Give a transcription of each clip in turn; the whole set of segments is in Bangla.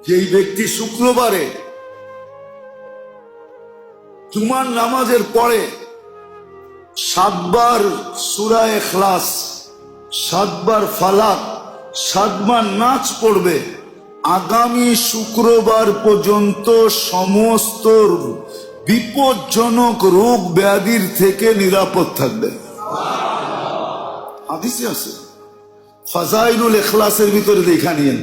যেই ব্যক্তি শুক্রবারে জুমার নামাজের পরে 7 বার সূরা ইখলাস, 7 বার ফালাক, 7 বার নাচ পড়বে, আগামী শুক্রবার পর্যন্ত সমস্ত বিপজ্জনক রোগ ব্যাধির থেকে নিরাপদ থাকবে। হাদিসে আছে, ফাজাইলুল ইখলাসের ভিতরে দেখা নিয়েন।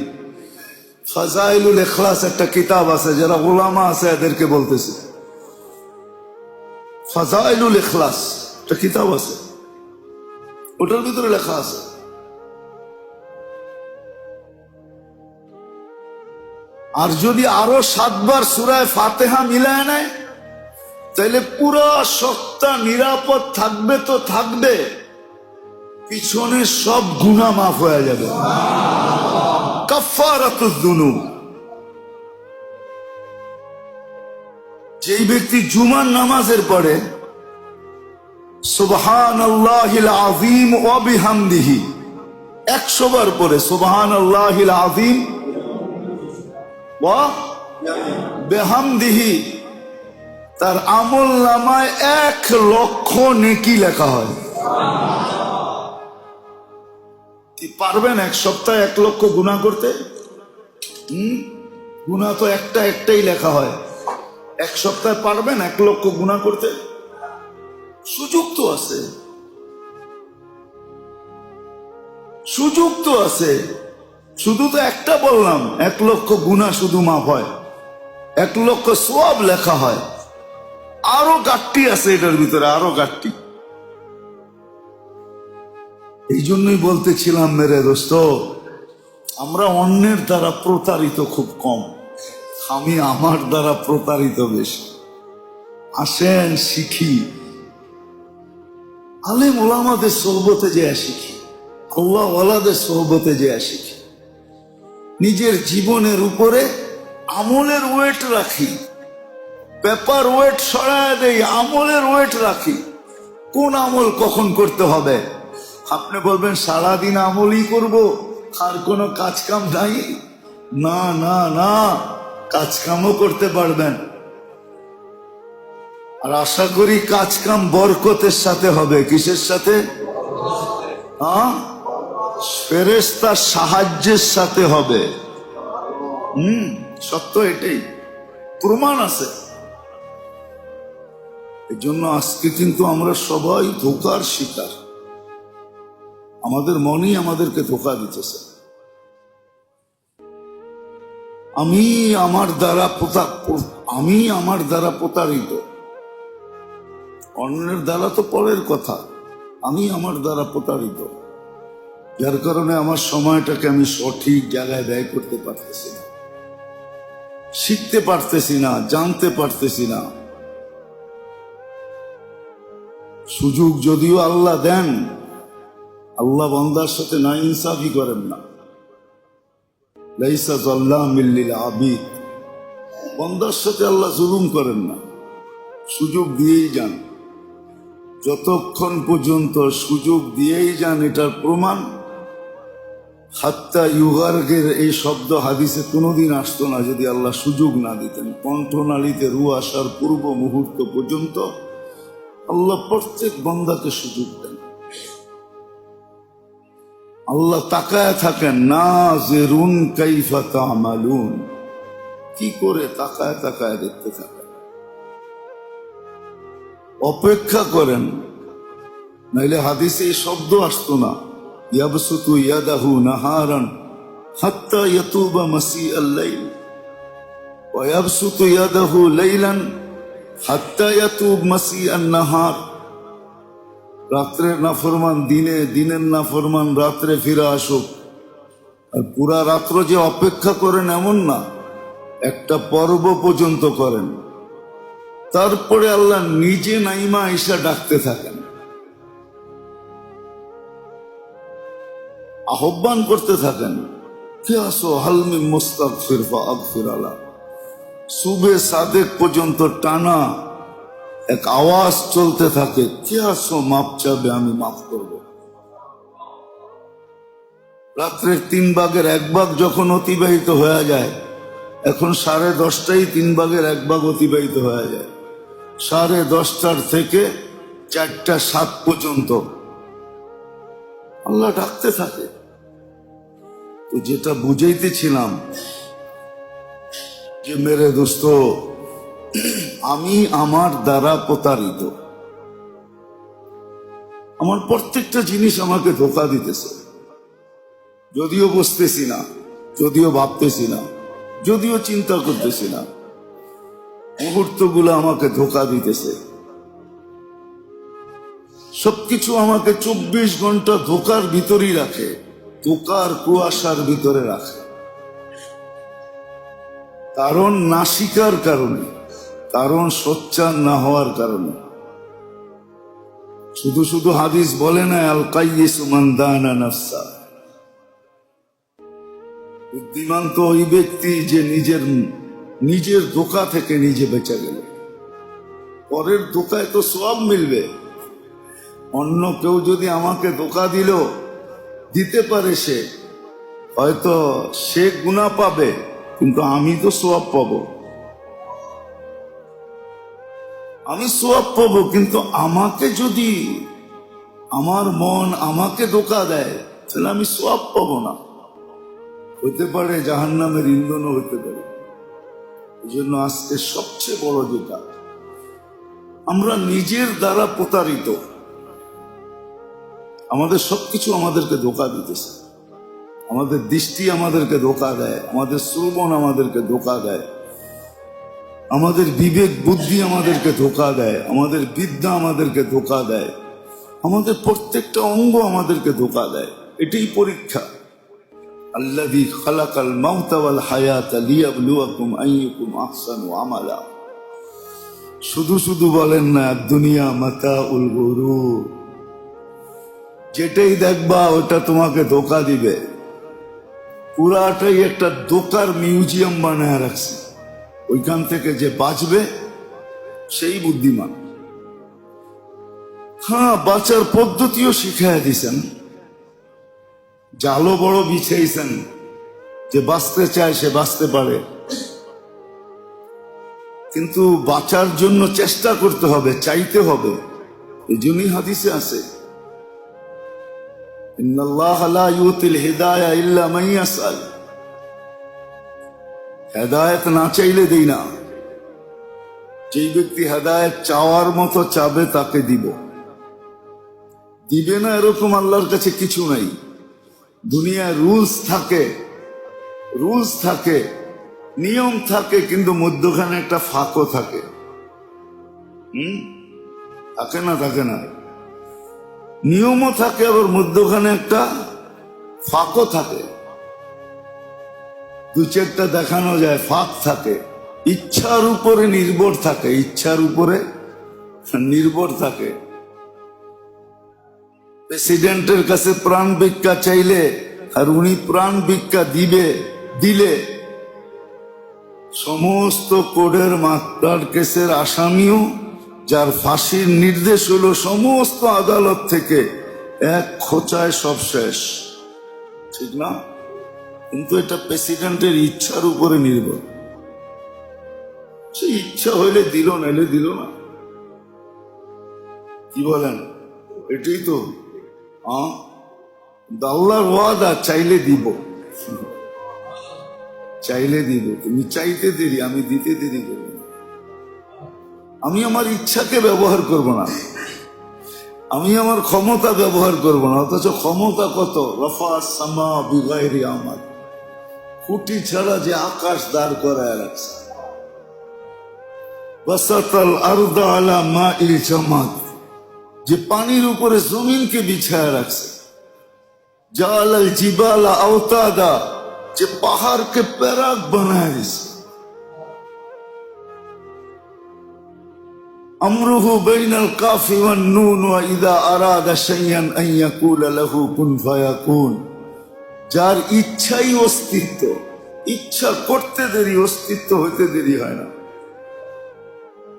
ফাজাইলুল ইখলাস একটা কিতাব আছে, যারা উলামা আছে এদেরকে বলতেছে, ফাজাইলুল ইখলাস একটা কিতাব আছে, ওটার ভিতরে লেখা আছে আর যদি আরো 7 বার সূরা ফাতিহা মিলায় নেয় তাহলে পুরো সপ্তাহ নিরাপদ থাকবে। তো থাকবে, পিছনে সব গুনাহ মাফ হয়ে যাবে। কাফারাতুজ যুনুব। যেই ব্যক্তি জুমার নামাজের পরে সুবহানাল্লাহিল আযীম ওয়া বিহামদিহি 100 বার পরে সুবহানাল্লাহিল আযীম ওয়া বিহামদিহি, তার আমল নামায় 1 লক্ষ নেকি লেখা হয়। কি পারবেন এক সপ্তাহে 1 লক্ষ গুনাহ করতে? গুনাহ তো একটাই লেখা হয়। 1 সপ্তাহে পারবেন 1 লক্ষ গুনাহ করতে? সুযোগ তো আছে, সুযোগ তো আছে। শুধু তো একটা বললাম, 1 লক্ষ গুনাহ শুধু মাফ হয়, 1 লক্ষ সওয়াব লেখা হয়। আরো গাট্টি আছে এটার ভিতরে, আরো গাট্টি। এই জন্যই বলতেছিলাম মেরে দোস্ত, আমরা অন্যের দ্বারা প্রতারিত খুব কম, আমি আমার দ্বারা প্রতারিত বেশি। আসেন শিখি, আলেম ওলামাদের সোহবতে যে শিখি, আল্লাহ ওয়ালাদের সোহবতে যে শিখি, নিজের জীবনের উপরে আমলের ওয়েট রাখি, পেপার ওয়েট সরায় দেই, আমলের ওয়েট রাখি। কোন আমল কখন করতে হবে? আপনি বলবেন সারাদিন আমলই করব, আর কোনো কাজ কাম নাই? না না না, কাজ কামও করতে পারবেন। আর আশা করি কাজ কাম বরকতের সাথে হবে। কিসের সাথে? ফেরেশতার সাহায্যের সাথে হবে। সত্য, এটাই প্রমাণ আছে। এই জন্য আজকে কিন্তু আমরা সবাই ধোঁকার শিকার। আমাদের মনই আমাদেরকে ধোঁকা দিতেছে। আমি আমার দ্বারা প্রতারিত, অন্যের দ্বারা তো পরের কথা। আমি আমার দ্বারা প্রতারিত, যার কারণে আমার সময়টাকে আমি সঠিক জায়গায় ব্যয় করতে পারতেছি না, শিখতে পারতেছি না, জানতে পারতেছি না। সুযোগ যদিও আল্লাহ দেন, আল্লাহ বান্দার সাথে না ইনসাফি করেন না। লাইসা যাল্লামিল লিল আবিদ, বান্দার সাথে আল্লাহ জুলুম করেন না, সুযোগ দিয়েই যান। যতক্ষণ পর্যন্ত সুযোগ দিয়েই যান, এটার প্রমাণ হাত্তা ইউগার্গের এই শব্দ হাদিসে কোনোদিন আসতো না যদি আল্লাহ সুযোগ না দিতেন। কণ্ঠনালীতে রু আসার পূর্ব মুহূর্ত পর্যন্ত আল্লাহ প্রত্যেক বান্দাকে সুযোগ দেন। আল্লাহ তাকায় থাকেন, নাযিরুন কাইফা তা'মালুন, কি করে তাকায় তাকায় দেখতে থাকেন। অপেক্ষা করেন, নাইলে হাদিসে এই শব্দ আসতো না। ইয়াবসুতু ইয়াদাহু নাহারান হাত্তা ইয়াতুবা মাসিআল লাইল ওয়া ইয়াবসুতু ইয়াদাহু লাইলান হাত্তা ইয়াতুব মাসিআন নাহার। রাত্রের নাফরমান দিনে, দিনের নাফরমান রাত্রে ফিরে আসুক। আর পুরা রাত্র যে অপেক্ষা করেন এমন না, একটা পর্ব পর্যন্ত করেন, তারপরে আল্লাহ নিজে নাইমা আইসা ডাকতে থাকেন, আহ্বান করতে থাকেন, কে আসো হালমি মুস্তাগফির ফাগফির আলা। সুবে সাদেক পর্যন্ত টানা এক আওয়াজ চলতে থাকে, কে আসো মাপ চাবে, আমি মাফ করব। রাত্রের 3 ভাগের 1 ভাগ যখন অতিবাহিত হয়ে যায়, এখন 10:30টাই 1/3 অতিবাহিত হয়ে যায়। 10:30টার থেকে 4টা 7 পর্যন্ত আল্লাহ ডাকতে থাকে। তো যেটা বুঝাইতেছিলাম যে মেরে দোস্ত, আমি আমার দ্বারা প্রতারিত। আমার প্রত্যেকটা জিনিস আমাকে ধোঁকা দিতেছে, যদিও বুঝতেছি না, যদিও ভাবতেছি না, যদিও চিন্তা করতেছি না, মুহূর্তগুলো আমাকে ধোঁকা দিতেছে। সবকিছু আমাকে 24 ঘন্টা ধোঁকার ভিতরেই রাখে, ধোঁকার কুয়াশার ভিতরে রাখে। কারণ না শিকার কারণে, কারণ সোচ্চার না হওয়ার কারণে। শুধু শুধু হাদিস বলে না, আল কাইয়িসু মান দানা নাফসা। বুদ্ধিমান তো ওই ব্যক্তি যে নিজের ধোঁকা থেকে নিজে বেঁচে গেল। পরের ধোঁকায় তো সওয়াব মিলবে। অন্য কেউ যদি আমাকে ধোঁকা দিতে পারে, সে হয়তো সে গুনাহ পাবে, কিন্তু আমি তো সওয়াব পাবো। আমি সওয়াব পাবো, কিন্তু আমাকে যদি আমার মন আমাকে ধোঁকা দেয়, তাহলে আমি সওয়াব পাবো না। হতে পারে জাহান্নামের ইন্ধনও হতে পারে। এই জন্য আজকে সবচেয়ে বড় যেটা, আমরা নিজের দ্বারা প্রতারিত। আমাদের সবকিছু আমাদেরকে ধোঁকা দিতেছে। আমাদের দৃষ্টি আমাদেরকে ধোঁকা দেয়, আমাদের শ্রবণ আমাদেরকে ধোঁকা দেয়, আমাদের বিবেক বুদ্ধি আমাদেরকে ধোঁকা দেয়, আমাদের বিদ্যা আমাদেরকে ধোঁকা দেয়, আমাদের প্রত্যেকটা অঙ্গ আমাদেরকে ধোঁকা দেয়। এটাই পরীক্ষা। আল্লাযী খালাকাল মাউতা ওয়াল হায়াতা লিয়াবলুয়াকুম আইয়ুকুম আহসানু আমালা। শুধু শুধু বলেন না দুনিয়া মাতাউল গুরুর। যেটাই দেখবা ওটা তোমাকে ধোঁকা দিবে। পুরাটাই একটা ধোঁকার মিউজিয়াম বানায় রাখছে। ওইখান থেকে যে বাঁচবে সেই বুদ্ধিমান। হ্যাঁ, বাঁচার পদ্ধতিও শিখাইয়া দিছেন, জালও বড় বিছাইছেন, যে বাঁচতে চায় সে বাঁচতে পারে। কিন্তু বাঁচার জন্য চেষ্টা করতে হবে, চাইতে হবে। এই জন্যই হাদিসে আছে, ইন্নাল্লাহ লা ইউতিল হিদায়া ইল্লা মান ইয়াসআল। হেদায়েত না চাইলে দেই না। যেই ব্যক্তি হেদায়েত চাওয়ার মতো চাবে তাকে দিব। দিবে না এরকম আল্লাহর কাছে কিছু নাই। দুনিয়ায় রুলস থাকে, নিয়ম থাকে, কিন্তু মধ্যখানে একটা ফাঁকও থাকে। থাকে না? নিয়মও থাকে, আবার মধ্যখানে একটা ফাঁকও থাকে। 2-4টা দেখানো যায়, ফাঁক থাকে। ইচ্ছার উপরে নির্ভর থাকে, ইচ্ছার উপরে নির্ভর থাকে। প্রেসিডেন্টের কাছে প্রাণ ভিক্ষা চাইলে, আর উনি প্রাণ ভিক্ষা দিলে সমস্ত কোর্টের মার্ডার কেসের আসামিও, যার ফাঁসির নির্দেশ হলো সমস্ত আদালত থেকে, এক খোঁচায় সব শেষ। ঠিক না? কিন্তু এটা প্রেসিডেন্টের ইচ্ছার উপরে নির্ভর। সে ইচ্ছা হইলে দিল, নাইলে দিল না। কি বলেন? এটাই তো আল্লাহর ওয়াদা, চাইলে দিব। তুমি চাইতে দেরি, আমি দিতে দেরি করব না। আমি আমার ইচ্ছাকে ব্যবহার করব না, আমি আমার ক্ষমতা ব্যবহার করব না। অথচ ক্ষমতা কত! রফা সামা বিগাইরি আমাদ। খুঁটি ছাড়া যে আকাশ দাঁড় করায় রাখছে। বাসাতাল আরদা আলা মাইল জামাদ, যে পানির উপরে জমিনকে বিছায়া রাখছে। জালাল জিবালা আওতাদা, যে পাহাড়কে প্যারাক বানায় দিছে। আমরুহু বাইনাল কাফি ওয়ান নুন ওয়া ইযা আরাদা শাইআন আন ইয়াকুলা লাহু কুন ফায়াকুন। যার ইচ্ছাই অস্তিত্ব, ইচ্ছা করতে দেরি, অস্তিত্ব হইতে দেরি হয় না।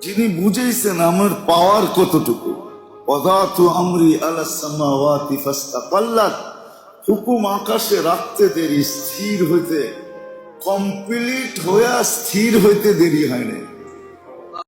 যিনি বুঝেছেন আমার পাওয়ার কতটুকু। ওয়াদাতু আমরি আলাস সামাওয়াতি ফাস্তাকাল্লাত। হুকুম আকাশে রাখতে দেরি, স্থির হইতে কমপ্লিট হইয়া স্থির হইতে দেরি হয় না।